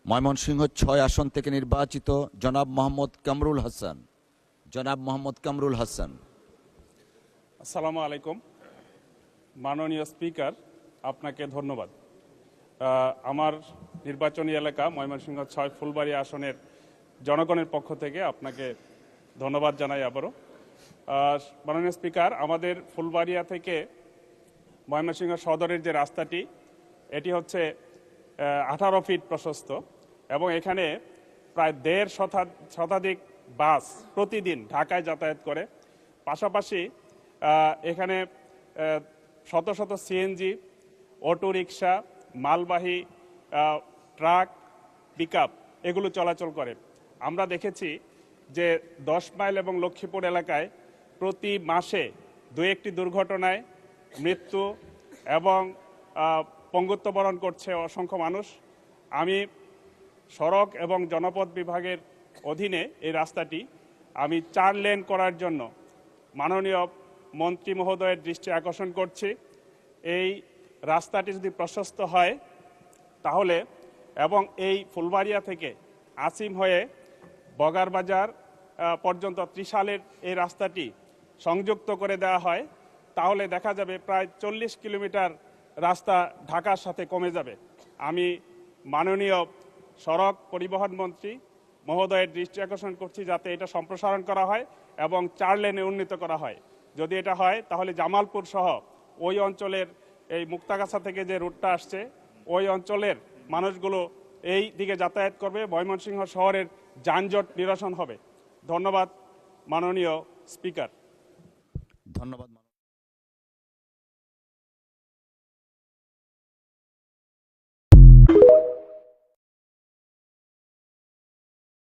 ময়মনসিংহ ৬ আসন থেকে নির্বাচিত জনাব মোহাম্মদ কামরুল হাসান। জনাব মোহাম্মদ কামরুল হাসান। আসসালামু আলাইকুম। মাননীয় স্পিকার, আপনাকে ধন্যবাদ। আমার নির্বাচনী এলাকা ময়মনসিংহ ৬ ফুলবাড়ী আসনের জনগণের পক্ষ থেকে আপনাকে ধন্যবাদ জানাই আবারও। মাননীয় স্পিকার, আমাদের ফুলবাড়িয়া থেকে ময়মনসিংহ সদরের যে রাস্তাটি, এটি হচ্ছে 18 ফিট প্রশস্ত এবং এখানে প্রায় 1.5 শতাধিক বাস প্রতিদিন ঢাকায় যাতায়াত করে। পাশাপাশি এখানে শত শত সিএনজি, অটো রিক্সা, মালবাহী ট্রাক, পিকআপ এগুলো চলাচল করে। আমরা দেখেছি যে 10 মাইল এবং লক্ষ্মীপুর এলাকায় প্রতি মাসে 2-1টি দুর্ঘটনায় মৃত্যু এবং পঙ্গুত্ব বরণ করছে অসংখ্য মানুষ। আমি সড়ক এবং জনপথ বিভাগের অধীনে এই রাস্তাটি আমি 4 লেন করার জন্য মাননীয় মন্ত্রী মহোদয়ের দৃষ্টি আকর্ষণ করছি। এই রাস্তাটি যদি প্রশস্ত হয় তাহলে এবং এই ফুলবাড়িয়া থেকে আসিম হয়ে বগারবাজার পর্যন্ত ত্রিশালের এই রাস্তাটি সংযুক্ত করে দেওয়া হয়, তাহলে দেখা যাবে প্রায় 40 কিলোমিটার রাস্তা ঢাকার সাথে কমে যাবে। আমি মাননীয় সড়ক পরিবহন মন্ত্রী মহোদয়ের দৃষ্টি আকর্ষণ করছি যাতে এটা সম্প্রসারণ করা হয় এবং 4 লেনে উন্নীত করা হয়। যদি এটা হয় তাহলে জামালপুর সহ ওই অঞ্চলের এই মুক্তাগাছা থেকে যে রুটটা আসছে ওই অঞ্চলের মানুষগুলো এই দিকে যাতায়াত করবে, ময়মনসিংহ শহরের যানজট নিরসন হবে। ধন্যবাদ মাননীয় স্পিকার। ধন্যবাদ।